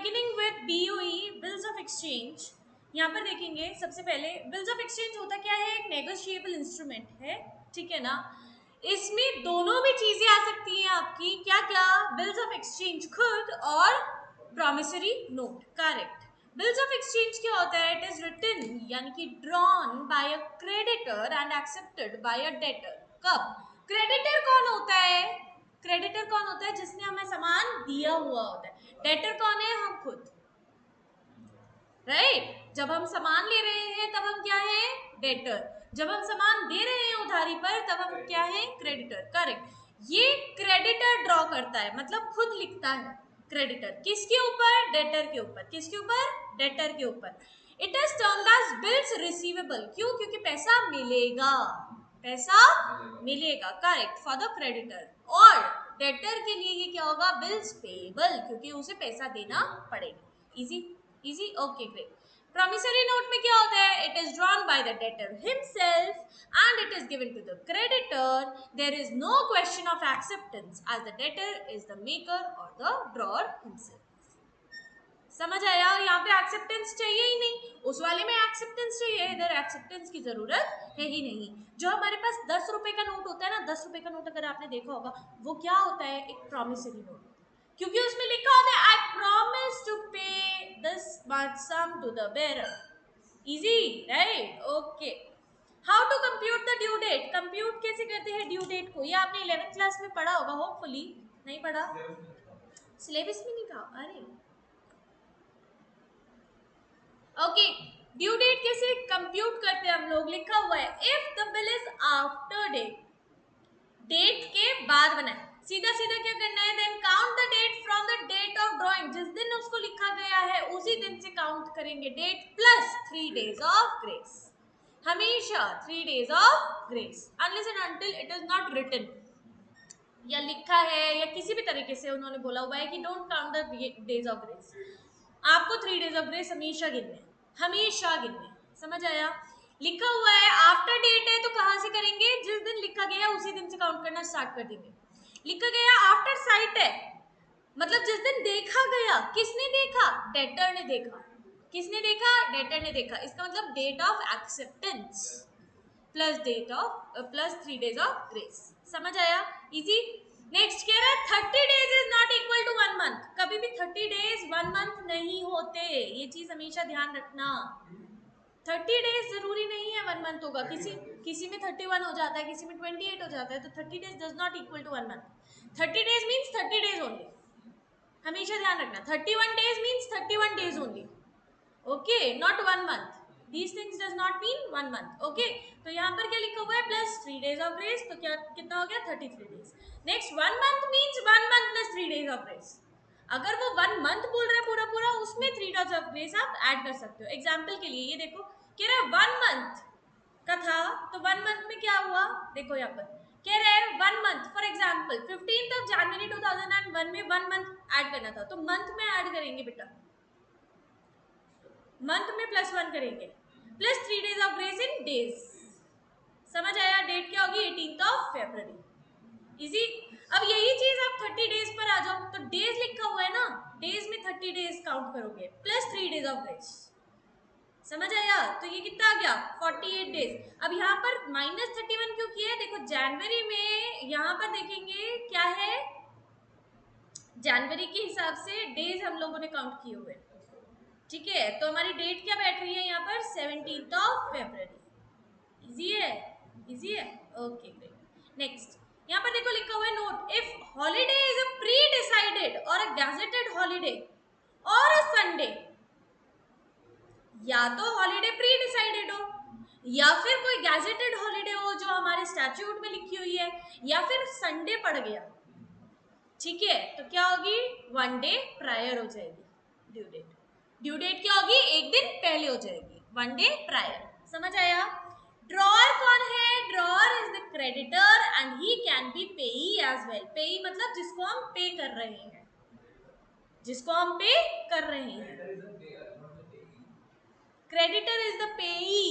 Beginning with BOE, bills of exchange. यहाँ पर देखेंगे सबसे पहले बिल्स ऑफ एक्सचेंज होता क्या है, एक नेगोशिएबल इंस्ट्रूमेंट है, ठीक है ना। इसमें दोनों भी चीजें आ सकती हैं आपकी, क्या क्या, बिल्स ऑफ एक्सचेंज खुद और promissory note, correct. Bills of exchange क्या होता है, इट इज रिटन यानी कि drawn by a creditor and accepted by a debtor. कब? क्रेडिटर कौन होता है, क्रेडिटर कौन होता है, जिसने हमें सामान दिया हुआ होता है। डेटर कौन है, हम खुद, राइट। जब हम सामान ले रहे हैं तब हम क्या है, डेटर। जब हम सामान दे रहे हैं उधारी पर तब हम क्या है, क्रेडिटर, करेक्ट। ये क्रेडिटर ड्रॉ करता है, मतलब खुद लिखता है क्रेडिटर, किसके ऊपर, डेटर के ऊपर, किसके ऊपर, डेटर के ऊपर। It is termed as bills receivable, क्यों, क्योंकि पैसा मिलेगा, पैसा मिलेगा, करेक्ट, फॉर द क्रेडिटर। और डेटर के लिए ये क्या होगा, बिल्स पेएबल, क्योंकि उसे पैसा देना पड़ेगा। Easy easy, okay great. Promissory note में क्या होता है, it is drawn by the debtor himself and it is given to the creditor. There is no question of acceptance as the debtor is the maker और the drawer himself. समझ आया, यहाँ पे acceptance चाहिए ही नहीं, उस वाले में एक्सेप्टेंस चाहिए, इधर एक्सेप्टेंस की जरूरत है ही नहीं। जो हमारे पास 10 रुपए का नोट होता है ना, 10 रुपए का नोट अगर आपने देखा होगा, वो क्या होता है, एक प्रॉमिसरी नोट, क्योंकि उसमें लिखा होता है I promise to pay this much sum to the bearer. Easy, right, okay. How to compute the due date, compute कैसे करते हैं ड्यू डेट को, ये आपने 11th क्लास में पढ़ा होगा, होपफुली। नहीं पढ़ा, सिलेबस में नहीं था, अरे ओके। ड्यू डेट कैसे कंप्यूट करते हैं हम लोग, लिखा हुआ है if the bill is after date, date के बाद बनाए, सीधा सीधा क्या करना है, then count the date from the date of drawing, जिस दिन उसको लिखा गया है उसी दिन से काउंट करेंगे date, plus 3 days of grace, हमेशा 3 days of grace, unless and until it is not written, या लिखा है या किसी भी तरीके से उन्होंने बोला हुआ है कि don't count the days of grace, आपको 3 डेज ऑफ ग्रेस हमेशा गिनने, हमेशा गिनने, समझ आया। लिखा हुआ है आफ्टर डेट है तो कहां से करेंगे, जिस दिन लिखा गया उसी दिन से काउंट करना स्टार्ट कर देंगे। लिखा गया आफ्टर साइट है, मतलब जिस दिन देखा गया, किसने देखा, डेटर ने देखा, किसने देखा, डेटर ने देखा, इसका मतलब date of acceptance plus date of plus 3 days of grace, समझ आया, इजी। नेक्स्ट कह रहा है 30 days is not equal to 1 month, कभी भी 30 डेज 1 मंथ नहीं होते, ये चीज हमेशा ध्यान रखना। 30 डेज जरूरी नहीं है 1 मंथ होगा, किसी में 31 हो जाता है, किसी में 28 हो जाता है, तो 30 days does not equal to 1 month. 30 days means 30 days only, हमेशा ध्यान रखना। 31 days means 31 days only, okay, not 1 month, these things does not mean 1 month, okay. तो यहाँ पर क्या लिखा हुआ है, प्लस 3 डेज ऑफ ग्रेस, तो क्या कितना हो गया, 33 days. Next 1 month means 1 month plus 3 days of grace, अगर वो 1 मंथ बोल रहा है पूरा पूरा, उसमें 3 डेज ऑफ ग्रेस आप ऐड कर सकते हो। एग्जाम्पल के लिए ये देखो, कह रहा है 1 मंथ का था, तो 1 मंथ में क्या हुआ, देखो यहाँ पर कह रहे हैं 1 month, for example 15th of January 2001 में 1 मंथ ऐड करना था, तो मंथ में ऐड करेंगे बेटा, मंथ में +1 करेंगे, plus 3 days of grace in days, समझ आया। डेट क्या होगी, 18th ऑफ फरवरी, इजी। अब यही चीज आप 30 डेज पर आ जाओ, तो डेज लिखा हुआ है ना, डेज में 30 डेज काउंट करोगे प्लस 3 डेज ऑफ ग्रेस, समझ आया। तो ये कितना आ गया, 48 डेज। अब यहाँ पर -31 क्यों किया है, देखो जनवरी में यहाँ पर देखेंगे क्या है, जनवरी के हिसाब से डेज हम लोगों ने काउंट किए हुए, ठीक है। तो हमारी डेट क्या बैठ रही है यहाँ पर, 17th ऑफ फरवरी, इजी है, इजी है, ओके ग्रेट। नेक्स्ट यहाँ पर देखो लिखा हुआ है note, if holiday is a pre decided और अ गैजेटेड हॉलीडे और अ संडे, या तो हॉलीडे प्री डिसाइडेड हो, या फिर कोई गैजेटेड हॉलीडे हो जो हमारे स्टैट्यूट में लिखी हुई है, या फिर संडे पड़ गया, ठीक है, तो क्या होगी, 1 डे प्रायर हो जाएगी ड्यू डेट, ड्यू डेट क्या होगी, एक दिन पहले हो जाएगी, 1 डे प्रायर, समझ आया। ड्रॉअर कौन है, drawer is the creditor and he can be पेई एज वेल, पेई मतलब जिसको हम पे कर रहे हैं, जिसको हम पे कर रहे हैं, क्रेडिटर इज द पेई,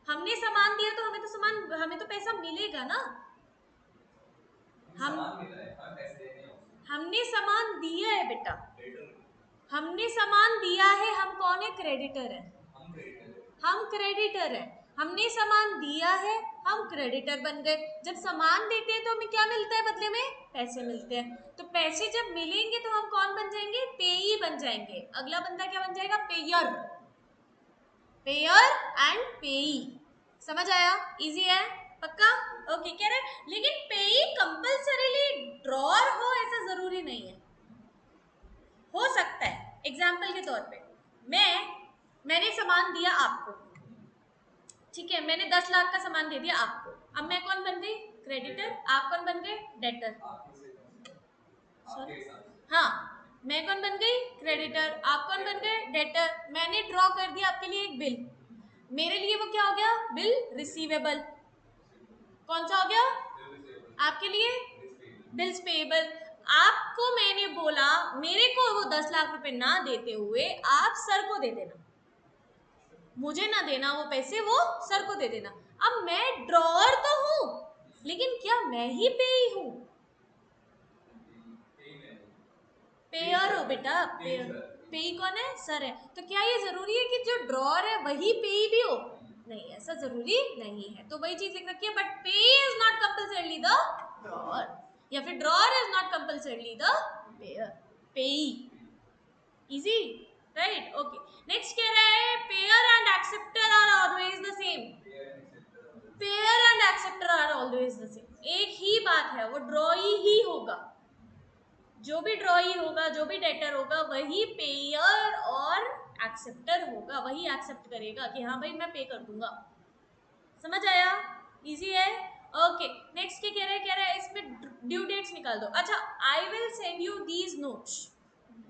हमने सामान दिया तो हमें तो सामान, हमें तो पैसा मिलेगा ना, हम हमने सामान दिया है बेटा, हमने सामान दिया है, हम कौन है? क्रेडिटर है। हम क्रेडिटर है। हमने सामान दिया है, हम क्रेडिटर बन गए। जब सामान देते हैं तो हमें क्या मिलता है बदले में? पैसे मिलते हैं। तो पैसे जब मिलेंगे तो हम कौन बन जाएंगे? पेई बन जाएंगे। अगला बंदा क्या बन जाएगा? पेयर। पेयर एंड पेई। समझ आया? इजी है? पक्का? ओके। कह रहे लेकिन पेई कंपल्सरीली ड्रॉर हो ऐसा जरूरी नहीं है, हो सकता है। एग्जाम्पल के तौर पे मैंने सामान दिया आपको, ठीक है, मैंने 10 लाख का सामान दे दिया आपको। अब मैं कौन बन गई? क्रेडिटर। आप कौन बन गए? डेटर। हाँ, मैं कौन बन गई? क्रेडिटर। आप कौन बन गए? डेटर। मैंने ड्रॉ कर दिया आपके लिए एक बिल, मेरे लिए वो क्या हो गया? Bill receivable. कौन सा हो गया? आपके लिए बिल्स पेएबल। आपको मैंने बोला मेरे को वो 10 लाख रुपए ना देते हुए आप सर को दे देना, मुझे ना देना वो पैसे, वो सर को दे देना। अब मैं ड्रॉअर तो हूं, लेकिन क्या मैं ही पेई हूं? पेयर हो बेटा, पेयर। पेई कौन है? सर है। तो क्या ये जरूरी है कि जो ड्रॉअर है वही पेई भी हो? नहीं, ऐसा जरूरी नहीं है। तो वही चीज लिख रखी है, but payee is not compulsorily the drawer, या फिर drawer is not compulsorily the payer. Payee. Easy, right? Okay. Next कह रहा है payer and acceptor are always the same. Payer and acceptor are always the same, एक ही बात है, वो ड्रॉई ही होगा। जो भी ड्रॉई होगा, जो भी डेटर होगा, वही पेयर और एक्सेप्टर होगा, वही एक्सेप्ट करेगा कि हाँ भाई मैं पे कर दूंगा। समझ आया? इजी है? ओके। नेक्स्ट क्या कह रहा है इसमें ड्यू डेट्स निकाल दो। अच्छा, I will send you these notes,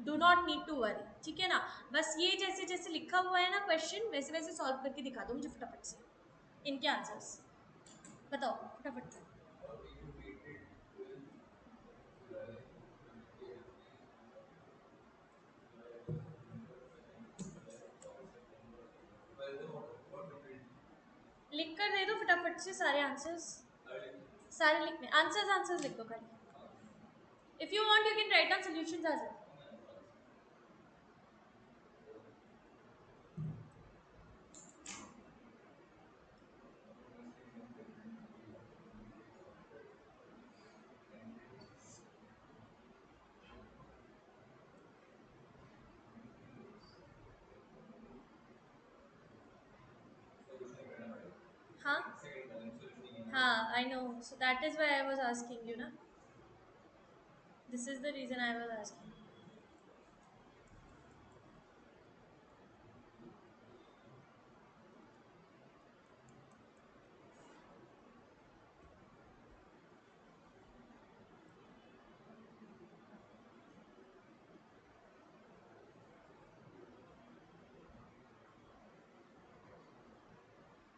do not need to worry, ठीक है ना? बस ये जैसे जैसे लिखा हुआ है ना क्वेश्चन, वैसे वैसे सॉल्व करके दिखा दो मुझे फटाफट से इनके आंसर्स। बताओ फटाफट से। लिख कर दे दो फटाफट से सारे आंसर्स। सारे लिखने, आंसर्स आंसर्स लिख दो खाली। If you want you can write down solutions as well. हाँ हाँ, I know, so that is why I was asking you ना, this is the reason I was asking.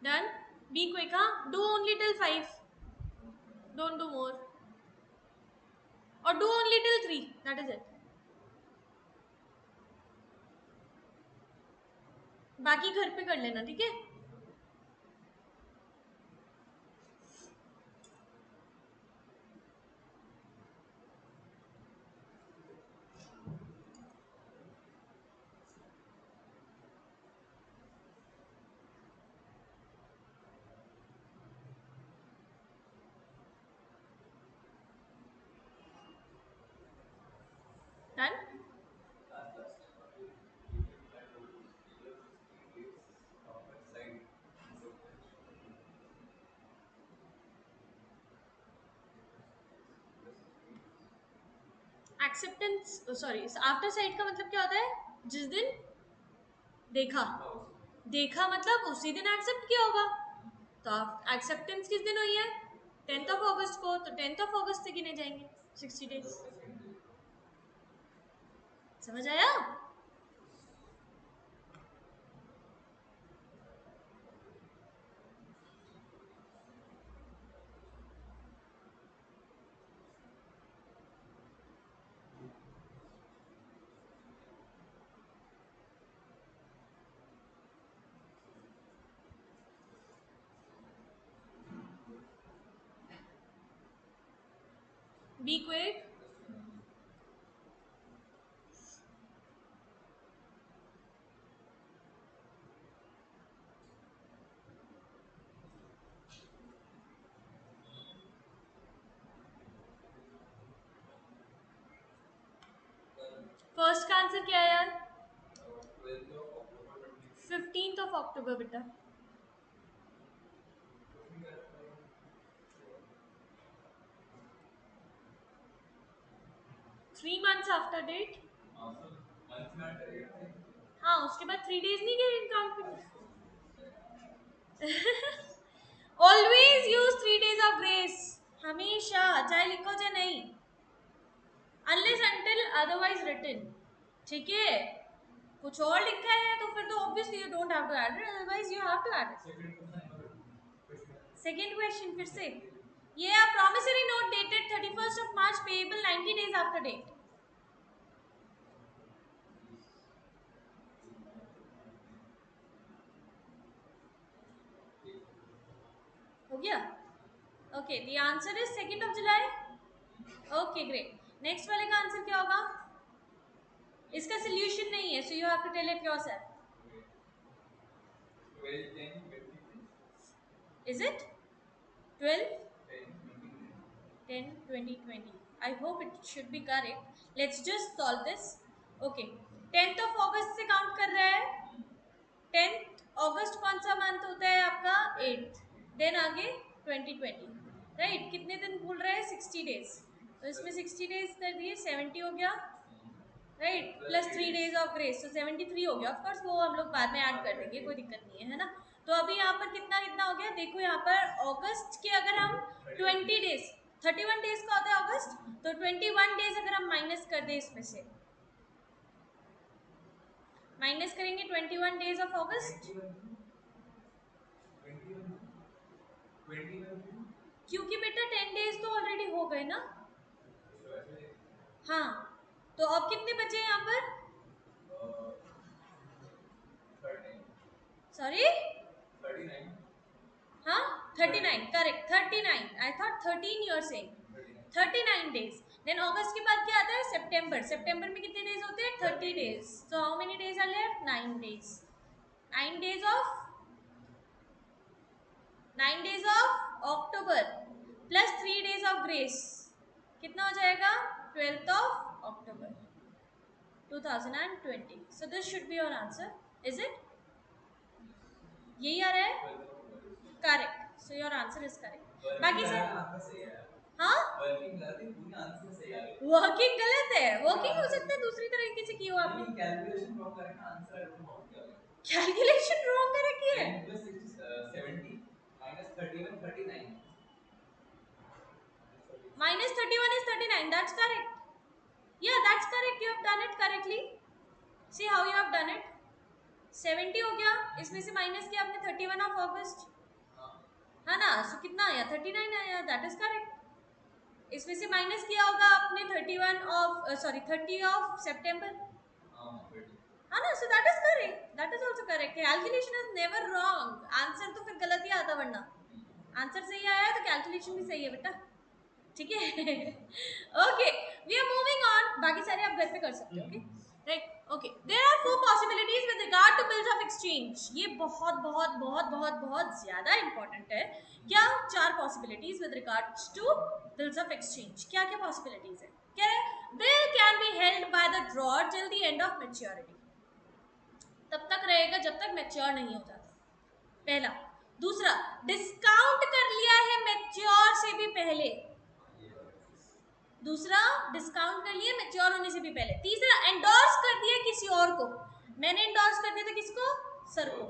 Done? Be quick, हाँ, do only till 5, don't do more, और do only till 3, that is it. बाकी घर पे कर लेना, ठीक है? Done? Acceptance, sorry, after sight का मतलब क्या होता है? जिस दिन देखा, देखा मतलब उसी दिन एक्सेप्ट किया होगा। तो एक्सेप्टेंस किस दिन हुई है? 10 ऑफ अगस्त को, तो 10 ऑफ अगस्त से गिने जाएंगे 60 डेज। समझ आया? Be quick. फर्स्ट का आंसर क्या है यार? 15th of October बेटा। 3 months आफ्टर डेट। हाँ, उसके बाद 3 days नहीं गए काउंट करने। Always use 3 days of grace, हमेशा, चाहे लिखो चाहे नहीं, अनलेस अंटिल अदरवाइज रिटन। ठीक है, कुछ और लिखा है तो फिर तो obviously you don't have to add it, otherwise you have to add it. Second question फिर से, ये a promissory note dated 31st of March payable 90 days after date। हो गया? Okay, the answer is 2nd of July। Okay great, next वाले का answer क्या होगा? इसका सोल्यूशन नहीं है, so you have to tell it yourself. Is it 12 10 20 20? I hope it should be correct. Let's just solve this. Okay, 10th of August से count कर रहा है। 10th अगस्त कौन सा मंथ होता है आपका? 8th। देन आगे 2020, राइट? कितने दिन भूल रहे हैं? 60 डेज। तो इसमें 60 डेज कर दिए, 70 हो गया, right? Plus 3 days of grace, तो 73 हो गया। ऑफ कोर्स वो हम लोग बाद में ऐड कर देंगे, कोई दिक्कत नहीं है ना। तो अभी यहाँ पर कितना कितना हो गया देखो, यहाँ पर अगस्त के अगर हम 20 डेज, 31 डेज का होता है अगस्त, तो 21 डेज अगर हम माइनस कर दे, इसमें से माइनस करेंगे 21 डेज ऑफ अगस्त, क्योंकि बेटा 10 डेज तो ऑलरेडी हो गए ना। हाँ, तो अब कितने बचे हैं यहाँ पर? सॉरी, हाँ 39, correct 39। I thought 13 you are saying. 39 days. Then अगस्त के बाद क्या आता है? सितंबर। सितंबर में कितने डेज होते हैं? 30 days. So how many days are left? 9 days. 9 days of 9 days of October plus 3 days of grace, कितना हो जाएगा? 12th of October 2020। So this should be your answer, is it? यही आ रहा है? Correct, so your answer is correct. बाकी sir, हाँ working गलत है, वर्किंग हो सकता है दूसरी तरीके से की हो आपने। कैलकुलेशन रॉन्ग कर रखी है। -31 is 39, that's correct। Yeah, that's correct, you have done it correctly। See how you have done it। 70 हो गया, इसमें से माइनस किया आपने 31 ऑफ अगस्त, है ना? सो कितना आया? 39 आया, दैट इज करेक्ट। इसमें से माइनस किया होगा आपने 31 ऑफ सॉरी 30 ऑफ सितंबर, है ना? सो that is correct, that is also correct. Calculation is never wrong, answer तो फिर गलत ही आता, वरना आंसर सही आया तो कैलकुलेशन भी सही है बेटा। ठीक है। Okay, we are moving on, बाकी सारे आप घर पे कर सकते हो। Okay right, okay. There are 4 possibilities with regard to bills of exchange. ये बहुत बहुत बहुत बहुत बहुत ज्यादा इंपॉर्टेंट है। क्या? 4 possibilities with regards to bills of exchange. क्या क्या पॉसिबिलिटीज है? कह रहे bill can be held by the drawer till the end of maturity, तब तक रहेगा जब तक मैच्योर नहीं हो जाता, पहला। दूसरा, डिस्काउंट कर लिया है मैच्योर से भी पहले, दूसरा डिस्काउंट कर लिया मैच्योर होने से भी पहले। तीसरा, एंडोर्स कर दिया किसी और को, मैंने एंडोर्स कर दिया था किसको? सर को,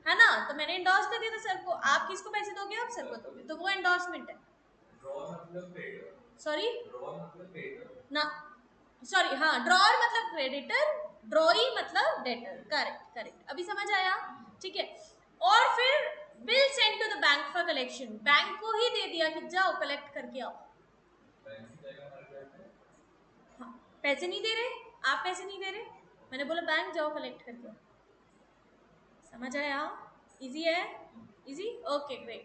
है ना? तो मैंने एंडोर्स कर दिया था सर को, आप किसको पैसे दोगे? आप सर को दोगे, तो वो एंडोर्समेंट है। सॉरी ना, सॉरी, हाँ, ड्रॉअर मतलब क्रेडिटर, ड्रॉई मतलब डेटर। करेक्ट करेक्ट, अभी समझ आया? ठीक है। और फिर bill send to the bank for collection, bank को ही दे दिया कि जाओ कलेक्ट करके आओ। हाँ, पैसे नहीं दे रहे, आप पैसे नहीं दे रहे, मैंने बोला बैंक जाओ कलेक्ट करके आओ। समझ आया? इजी है? Easy, okay great.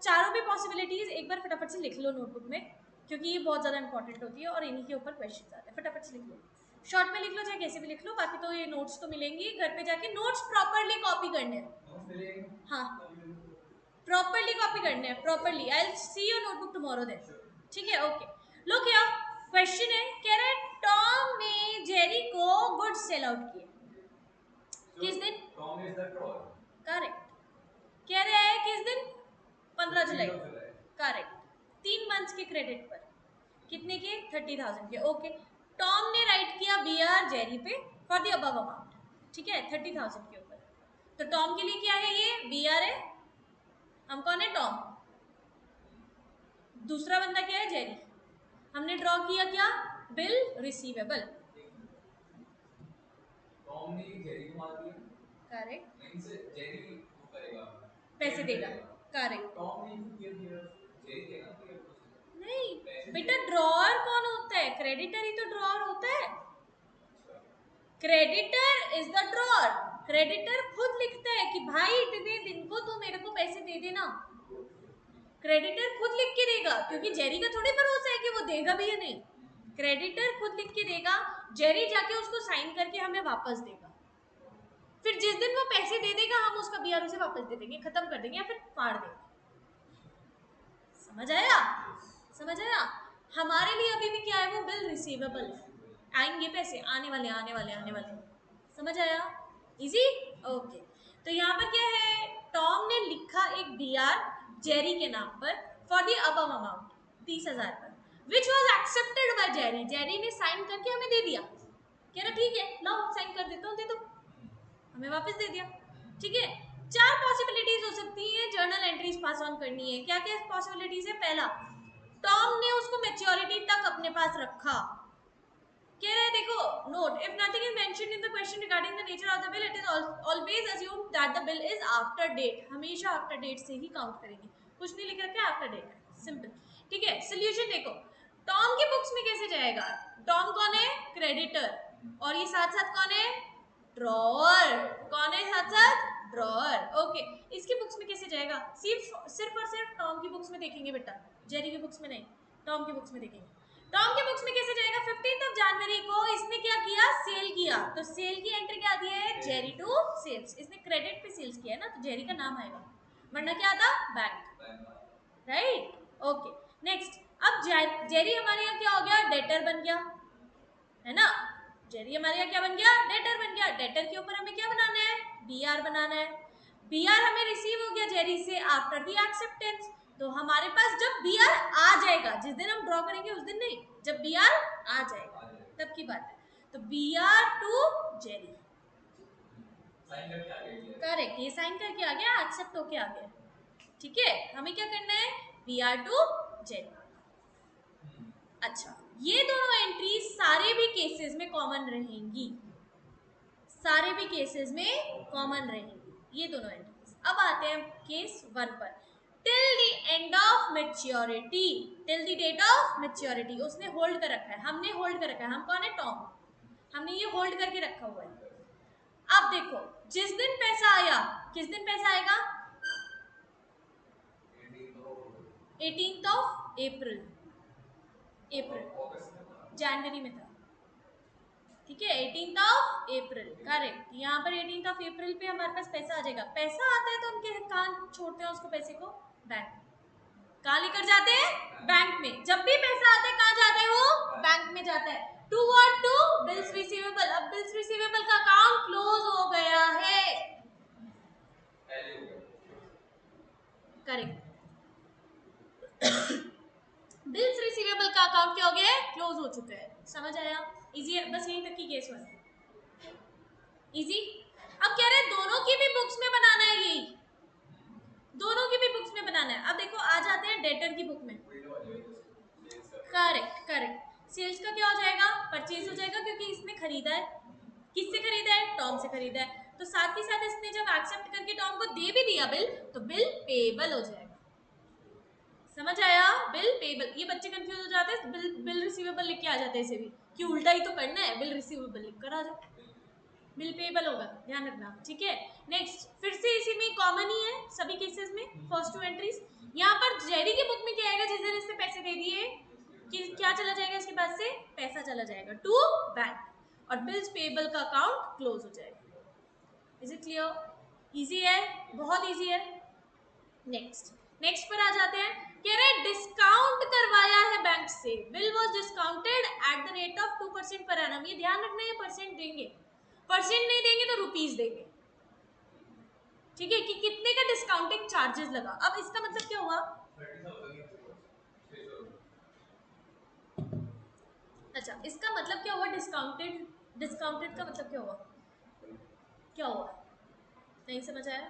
चारों भी पॉसिबिलिटीज एक बार फटाफट से लिख लो नोटबुक में, क्योंकि ये बहुत ज़्यादा इंपॉर्टेंट होती है और इन्हीं के ऊपर क्वेश्चन आते हैं। फटाफट से लिख लो, शॉर्ट में लिख लो चाहे कैसे भी लिख लो, बाकी तो ये नोट्स तो मिलेंगी घर पे जाके, नोट्स प्रॉपरली कॉपी करने हैं। हाँ, प्रॉपरली कॉपी करने हैं, properly. I will see your notebook tomorrow then. ठीक है, ओके। लुक हियर, क्वेश्चन है, कह रहा है टॉम जेरी को गुड्स सेल आउट किए किस दिन? करेक्ट। कह रहे हैं किस दिन? 15 जुलाई। करेक्ट। 3 मंथ्स के क्रेडिट पर कितने के? 30,000 के। ओके, टॉम ने राइट किया बीआर जेरी पे फॉर द अबव अमाउंट, ठीक है, 30,000 के ऊपर। तो टॉम के लिए क्या है? ये बीआर है, हम कौन है? टॉम। दूसरा बंदा क्या है? जेरी। हमने ड्रॉ किया क्या? Bill receivable. टॉम ने जेरी को मार दिया, करेक्ट, जेरी वो करेगा, पैसे देगा, करेक्ट। टॉम ने जेरी देगा, नहीं बेटा, ड्रॉअर कौन होता है? क्रेडिटर ही तो ड्रॉअर होता है। Creditor is the drawer. Creditor खुद लिखता है कि भाई इतने दिन को तू मेरे को पैसे दे देना। क्रेडिटर खुद लिख के देगा, क्योंकि जेरी का थोड़ी भरोसा है कि वो देगा भी या नहीं। क्रेडिटर खुद लिख के देगा, जेरी जाके उसको साइन करके हमें वापस देगा। फिर जिस दिन वो पैसे दे देगा हम उसका बीआर उसे वापस दे देंगे, खत्म कर देंगे या फिर फाड़ देंगे। समझ आया? समझ आया? हमारे लिए अभी भी क्या है? वो बिल रिसीवेबल है। आएंगे पैसे, आने वाले आने वाले आने वाले। समझ आया? इजी? ओके। तो यहाँ पर क्या है? टॉम ने लिखा एक बीआर जेरी के नाम पर फॉर द अबव अमाउंट 30,000 पर, which was accepted by Jerry. Jerry ने साइन करके हमें दे दिया। कह रहा ठीक है, लाओ साइन कर देता हूँ, दे दो, हमें वापस दे दिया। ठीक है, 4 पॉसिबिलिटीज हो सकती है जर्नल एंट्रीज पास ऑन करनी है। क्या क्या पॉसिबिलिटीज है? पहला, टॉम ने उसको मैच्योरिटी तक अपने पास रखा। कह रहे हैं देखो, note, if nothing is mentioned in the question regarding the nature of the bill, it is always assumed that the bill is after date. हमेशा आफ्टर डेट से ही काउंट करेंगे, कुछ नहीं लिख रखा है, आफ्टर डेट है, सिंपल। ठीक है, सोल्यूशन देखो, टॉम की बुक्स में कैसे जाएगा? टॉम कौन है? क्रेडिटर। और ये साथ साथ कौन है? ड्रॉअर। कौन है साथ साथ? ड्रॉअर। ओके, इसकी बुक्स में कैसे जाएगा? सिर्फ और सिर्फ टॉम की बुक्स में देखेंगे बेटा, जेरी की बुक्स में नहीं, टॉम की बुक्स में देखेंगे। टॉम के बुक्स में कैसे जाएगा? 15 जनवरी को इसने क्या किया? सेल किया। तो सेल की एंट्री क्या दी है? Jerry to sales. इसने क्रेडिट पे सेल्स किया है ना, तो जेरी का नाम आएगा, वरना क्या आता? बैंक। राइट? Okay, next. अब जेरी हमारे यहाँ क्या हो गया? डेटर बन गया, है ना? जेरी हमारे यहाँ क्या बन गया? डेटर बन गया। डेटर के ऊपर हमें क्या बनाना है? बीआर बनाना है। बीआर हमें रिसीव हो गया जेरी से आफ्टर द एक्सेप्टेंस। तो हमारे पास जब बीआर आ जाएगा, जिस दिन हम ड्रॉ करेंगे उस दिन नहीं, जब बीआर आ जाएगा तब की बात है। तो बीआर टू जेरी, करेक्ट, ये साइन करके आ गया, एक्सेप्ट होके आ गया। ठीक है, हमें क्या करना है? BR to Jerry. अच्छा, ये दोनों एंट्रीज सारे भी केसेस में कॉमन रहेंगी, सारे भी केसेस में कॉमन रहेंगी ये दोनों एंट्रीज। अब आते हैं केस 1 पर। Till the end of maturity, till the date of maturity, उसने होल्ड कर रखा है, हमने होल्ड कर रखा है। हम कौन है? टॉम। हमने ये होल्ड करके रखा हुआ है। अब देखो, जिस दिन पैसा आया, किस दिन पैसा आएगा? 18th of April. जनवरी में था, ठीक है, 18th ऑफ अप्रैल, करेक्ट। यहाँ पर 18th ऑफ अप्रैल पे हमारे पास पैसा आ जाएगा। पैसा आता है तो हम कहाँ छोड़ते हैं उसको? पैसे को बैंक। कहाँ लेकर जाते हैं? बैंक में। जब भी पैसा आता है कहाँ जाता है वो? बैंक में जाता है। To what? To bills receivable. अब बिल्स रिसीवेबल का अकाउंट क्लोज हो गया है, करेक्ट। बिल्स रिसीवेबल का अकाउंट क्या हो गया है? क्लोज हो चुका है। समझ आया? इजी है, बस यहीं तक की केस 1 इजी। अब कह रहे हैं दोनों की भी बुक्स में बनाना है, यही दोनों की भी बुक्स में बनाना है। अब देखो, आ जाते हैं डेटर की बुक में। Correct, correct. सेल्स का क्या हो जाएगा? परचेज हो जाएगा, क्योंकि इसने खरीदा है। किससे खरीदा है? टॉम से खरीदा है। तो साथ ही साथ इसने जब एक्सेप्ट करके टॉम को दे भी दिया बिल, तो बिल पेबल हो जाएगा। समझ आया? Bill payable. ये बच्चे कंफ्यूज हो जाते हैं, बिल रिसीवेबल लिख के आ जाते हैं इसे भी, कि उल्टा ही तो करना है, बिल रिसीवेबल लिख कर आ जाओ, बिल पेबल होगा, ध्यान रखना। ठीक है, नेक्स्ट। फिर से इसी में कॉमन ही है सभी केसेस में, फर्स्ट 2 एंट्रीज। यहाँ पर जेरी की बुक में क्या आएगा? जिस दिन इसने पैसे दे दिए, कि क्या चला जाएगा इसके पास से? पैसा चला जाएगा टू बैंक, और बिल्स पेबल का अकाउंट क्लोज हो जाएगा। Is it clear? इजी है, बहुत इजी है। नेक्स्ट पर आ जाते हैं। कह रहे डिस्काउंट करवाया है बैंक से, bill was discounted at the rate of 2% per annum, ये ध्यान रखना ये परसेंट देंगे, परसेंट नहीं देंगे तो रुपीस देंगे, ठीक है, कि कितने का डिस्काउंटिंग चार्जेस लगा। अब इसका मतलब क्या हुआ, अच्छा इसका मतलब क्या हुआ, डिस्काउंटेड, डिस्काउंटेड का मतलब क्या हुआ, क्या हुआ, नहीं समझ आया।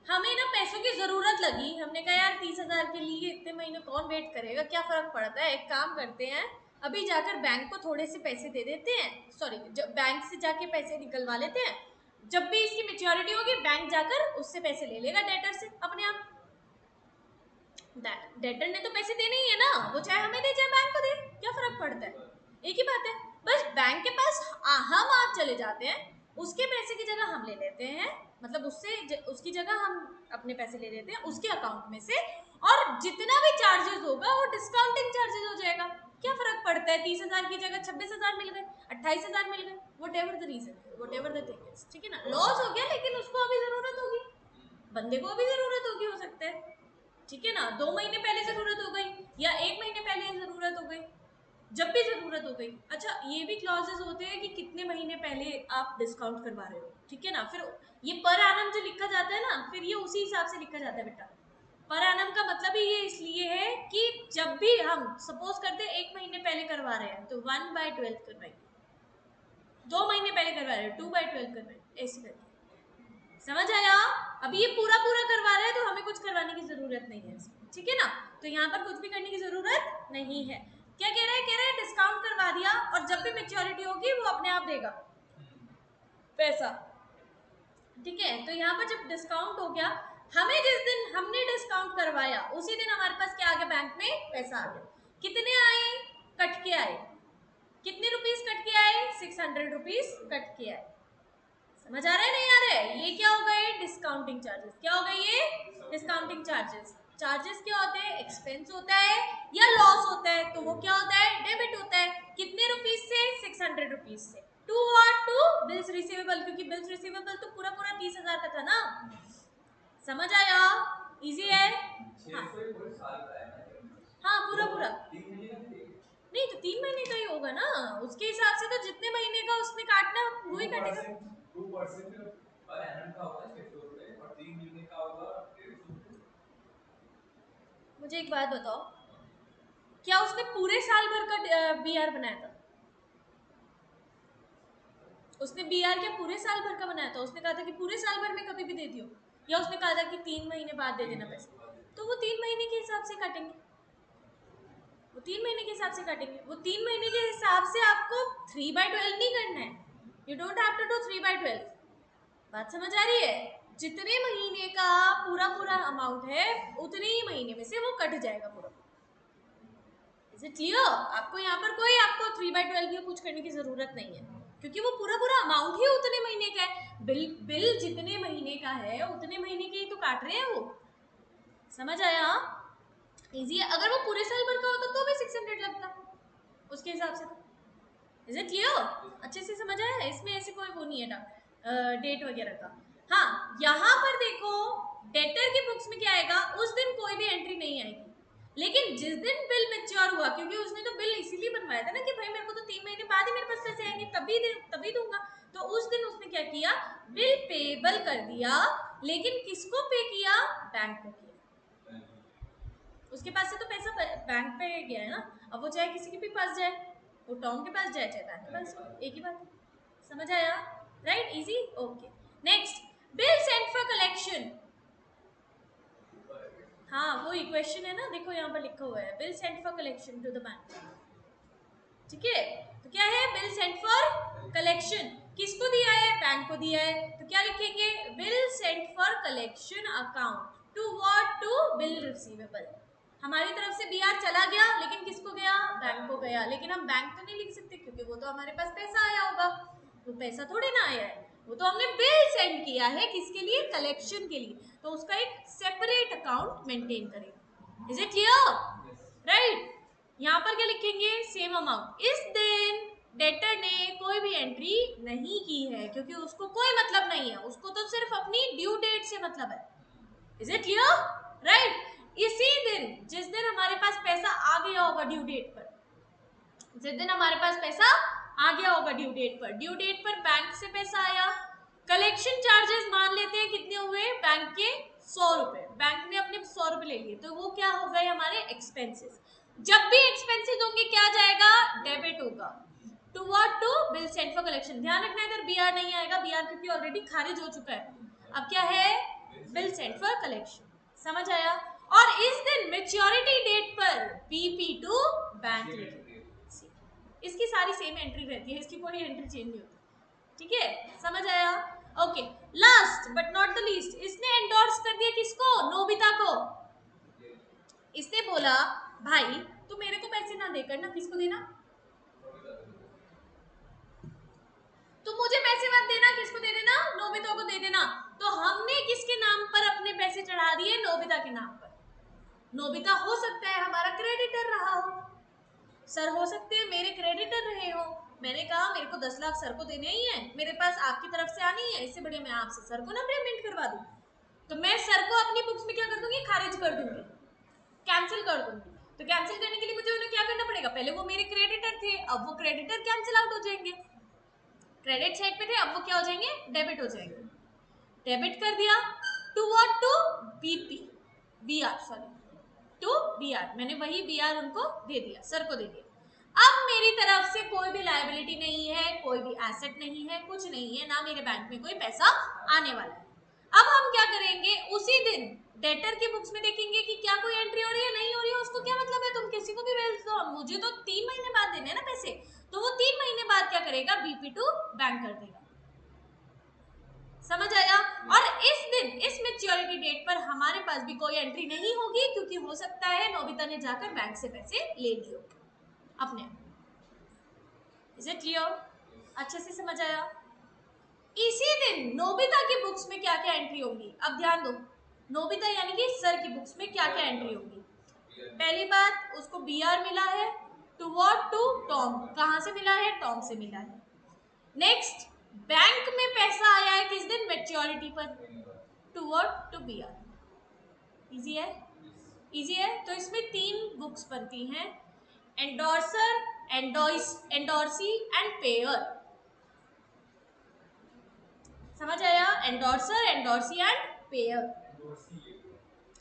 हमें ना पैसों की जरूरत लगी, हमने कहा यार 30,000 के लिए इतने महीने कौन वेट करेगा, क्या फर्क पड़ता है, एक काम करते हैं अभी जाकर बैंक को थोड़े से पैसे दे देते हैं, सॉरी बैंक से जाके पैसे निकलवा लेते हैं, जब भी इसकी मेच्योरिटी होगी बैंक जाकर उससे पैसे ले लेगा डेटर से अपने आप। डेटर ने तो पैसे देने ही है ना, वो चाहे हमें दे चाहे बैंक को दे, क्या फर्क पड़ता है, एक ही बात है। बस बैंक के पास हम आप चले जाते हैं, उसके पैसे की जगह हम ले लेते हैं, मतलब उससे उसकी जगह हम अपने पैसे ले लेते हैं उसके अकाउंट में से, और जितना भी चार्जेस होगा वो डिस्काउंटिंग चार्जेस हो जाएगा, क्या फर्क पड़ता है, 30,000 की जगह 26,000 मिल गए, 28,000 मिल गए, whatever the reason, whatever the thing is, ठीक है ना, लॉस हो गया लेकिन उसको अभी जरूरत होगी, बंदे को अभी जरूरत होगी, हो सकता है, ठीक है ना, 2 महीने पहले जरूरत हो गई या 1 महीने पहले जरूरत हो गई, जब भी जरूरत हो गई। अच्छा ये भी क्लॉजेस होते हैं कि कितने महीने पहले आप डिस्काउंट करवा रहे हो, ठीक है ना, फिर ये पर एनम जो लिखा जाता है ना, फिर ये उसी हिसाब से लिखा जाता है बेटा। पर एनम का मतलब ही ये इसलिए है कि जब भी हम सपोज करते हैं 1 महीने पहले करवा रहे हैं तो 1/12 करवाएंगे, 2 महीने पहले करवा रहे हैं 2/12 करवाएंगे, ऐसे करके, समझ आया। अभी ये पूरा पूरा करवा रहे हैं तो हमें कुछ करवाने की जरूरत नहीं है, ठीक है ना, तो यहाँ पर कुछ भी करने की जरूरत नहीं है। क्या कह रहे हैं, कह रहे हैं डिस्काउंट करवा दिया और जब भी मेच्योरिटी होगी वो अपने आप देगा पैसा, ठीक है, तो यहाँ पर जब डिस्काउंट हो गया, हमें जिस दिन हमने डिस्काउंट करवाया उसी दिन हमारे पास क्या आ गया, बैंक में पैसा आ गया, कितने आए, कट के आए, कितने रुपीस कट के आए, 600 रुपीस कट के आए, समझ आ रहा है नहीं आ रहा है, ये क्या हो गए, डिस्काउंटिंग चार्जेस, क्या हो गए ये डिस्काउंटिंग चार्जेस, चार्जेस क्या होते हैं, एक्सपेंस होता है या लॉस होता है, तो वो क्या होता है, डेबिट होता है, कितने रुपीस से, 600 रुपीस से, to what, to bills receivable, क्योंकि बिल्स रिसीवेबल तो पूरा पूरा 30,000 का था ना, समझ आया, इजी है, हाँ पूरा पूरा, नहीं तो 3 महीने का ही होगा ना, उसके हिसाब से तो जितने महीने का उसने काटना वो ही काटेगा, 2% पर एनम का होगा 600 रुपए और 3 महीने का होगा 150 रुपए। मुझे एक बात बताओ, क्या उसने पूरे साल भर का बीआर बनाया था, उसने बीआर क्या पूरे साल भर का बनाया था, उसने कहा था कि पूरे साल भर में कभी भी दे दियो, या उसने कहा था कि 3 महीने बाद दे देना पैसे, तो वो 3 महीने के हिसाब से काटेंगे, वो 3 महीने के हिसाब से काटेंगे, वो 3 महीने के हिसाब से आपको 3/12 नहीं करना है, you don't have to do 3/12, बात समझ आ रही है, जितने महीने का पूरा पूरा अमाउंट है उतने ही महीने में से वो कट जाएगा पूरा, इज इट क्लियर, आपको यहाँ पर कोई आपको 3/12 की कुछ करने की जरूरत नहीं है, क्योंकि वो पूरा पूरा अमाउंट ही उतने महीने का है, बिल जितने महीने का है उतने महीने के ही तो काट रहे हैं वो, समझ आया, इजी है, अगर वो पूरे साल भर का होता तो भी 600 लगता उसके हिसाब से, तो इज इट क्लियर, अच्छे से समझ आया, इसमें ऐसे कोई वो नहीं है डेट वगैरह का। हाँ यहाँ पर देखो डेटर की बुक्स में क्या आएगा, उस दिन कोई भी एंट्री नहीं आएगी, लेकिन जिस दिन बिल मैच्योर हुआ, क्योंकि उसने तो बिल इसीलिए बनवाया था ना कि भाई मेरे को तो 3 महीने बाद ही मेरे पास पैसे आएंगे तभी दूंगा, तो उस दिन उसने क्या किया, बिल पेबल कर दिया, लेकिन किसको पे किया, बैंक को किया, उसके पास से तो पैसा बैंक पे गया है ना, अब वो चाहे किसी के भी पास जाए, वो टॉम के पास जाए चाहे बैंक के पास जाए, एक ही बात है, समझ आया, right, easy, okay, next, bill sent for collection, हाँ वो इक्वेशन है ना, देखो यहाँ पर लिखा हुआ है, bill sent for collection to the bank, ठीक है, तो क्या है, बिल सेंट फॉर कलेक्शन, किसको दिया है, बैंक को दिया है, तो क्या लिखेंगे, bill sent for collection account to what, to bill receivable, हमारी तरफ से बीआर चला गया लेकिन किसको गया, बैंक को गया, लेकिन हम बैंक तो नहीं लिख सकते क्योंकि वो तो हमारे पास पैसा आया होगा, वो पैसा थोड़े ना आया है, वो तो हमने बिल सेंड किया है, किसके लिए, कलेक्शन के लिए, तो उसका एक सेपरेट अकाउंट मेंटेन करेंगे, इज इट क्लियर, राइट, यहाँ पर क्या लिखेंगे, सेम अमाउंट, इस दिन डेटर ने कोई भी एंट्री नहीं की है क्योंकि उसको कोई मतलब नहीं है, उसको तो सिर्फ अपनी ड्यू डेट से मतलब है, इज इट क्लियर, राइट, इसी दिन जिस दिन हमारे पास पैसा आ गया होगा ड्यू डेट पर, जिस दिन हमारे पास पैसा गया होगा ड्यू डेट पर, ड्यू डेट पर बैंक से पैसा आया, कलेक्शन चार्जेस मान लेते हैं कितने हुए बैंक के 100 रुपए, बैंक ने अपने 100 रुपए ले लिए, तो वो क्या हो गए हमारे एक्सपेंसेस। जब भी एक्सपेंसेस होंगे क्या जाएगा, डेबिट होगा to what, to bill sent for collection. ध्यान रखना इधर बीआर नहीं आएगा, बीआर क्योंकि ऑलरेडी खारिज हो चुका है, अब क्या है बिल सेंट फॉर कलेक्शन, समझ आया। और इस दिन मेच्योरिटी डेट पर बीपी टू बैंक लिखेंगे, इसकी सारी सेम एंट्री रहती है, इसकी कोई एंट्री चेंज नहीं होती, ठीक है, समझ आया। Okay, last but not the least, इसने एंडोर्स कर दिया किसको, नोबिता को। इसने बोला भाई तू मेरे को पैसे ना देकर ना किसको देना, तो मुझे पैसे मत देना, किसको दे देना, नोबिता को दे देना। तो हमने किसके नाम पर अपने पैसे चढ़ा दिए, नोबिता के नाम पर। नोबिता हो सकता है हमारा क्रेडिटर रहा हो, सर हो सकते हैं मेरे क्रेडिटर रहे हो, मैंने कहा मेरे को 10 लाख सर को देने ही है, मेरे पास आपकी तरफ से आनी है, इससे बढ़िया मैं आपसे सर को ना पेमेंट करवा दूं, तो मैं सर को अपनी बुक्स में क्या कर दूंगी, खारिज कर दूंगी, कैंसिल कर दूंगी। तो कैंसिल करने के लिए मुझे उन्हें क्या करना पड़ेगा, पहले वो मेरे क्रेडिटर थे, अब वो क्रेडिटर कैंसिल आउट हो जाएंगे, क्रेडिट साइड पे थे, अब वो क्या हो जाएंगे, डेबिट हो जाएंगे। डेबिट कर दिया to what, to BP, BR sorry, to BR, मैंने वही बीआर उनको दे दिया, सर को दे दिया। अब मेरी तरफ से कोई भी लायबिलिटी नहीं है, कोई भी एसेट नहीं है, कुछ नहीं है, ना मेरे बैंक में कोई पैसा आने वाला है। अब हम क्या करेंगे, उसी दिन डेटर की बुक्स में देखेंगे कि क्या कोई एंट्री हो रही है, नहीं हो रही है, उसको क्या मतलब है, तुम किसी को भी भेज दो, मुझे तो 3 महीने बाद देने हैं ना पैसे, तो वो 3 महीने बाद क्या करेगा, बीपी टू बैंक कर देगा, समझ आया। और इस दिन इस मैच्योरिटी डेट पर हमारे पास भी कोई एंट्री नहीं होगी, क्योंकि हो सकता है नोबिता ने जाकर बैंक से पैसे ले लिए अपने। इज इट क्लियर, अच्छे से समझ आया। इसी दिन नोबिता की बुक्स में क्या क्या एंट्री होगी, अब ध्यान दो, नोबिता यानी कि सर की बुक्स में क्या क्या एंट्री होगी। पहली बात, उसको बीआर मिला है, टू व्हाट, टू टॉम, कहां से मिला है, टॉम से मिला है। नेक्स्ट, बैंक में पैसा आया है किस दिन, मैच्योरिटी पर, to what, to BR. Easy है, इजी है। तो इसमें 3 बुक्स बनती हैं, एंडोर्सर, एंडोर्सी एंड पेयर, समझ आया, एंडोर्सर, एंडोर्सी एंड पेयर,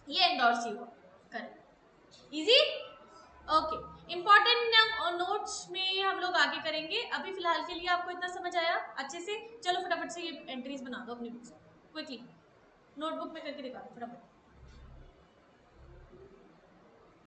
ये एंडोर्सी हुआ, correct, easy. Okay, important notes में हम लोग आगे करेंगे, अभी फिलहाल के लिए आपको इतना समझ आया अच्छे से। चलो फटाफट से ये एंट्रीज बना दो अपनी बुक्स क्विकली, नोटबुक में करके दिखा दो फटाफट।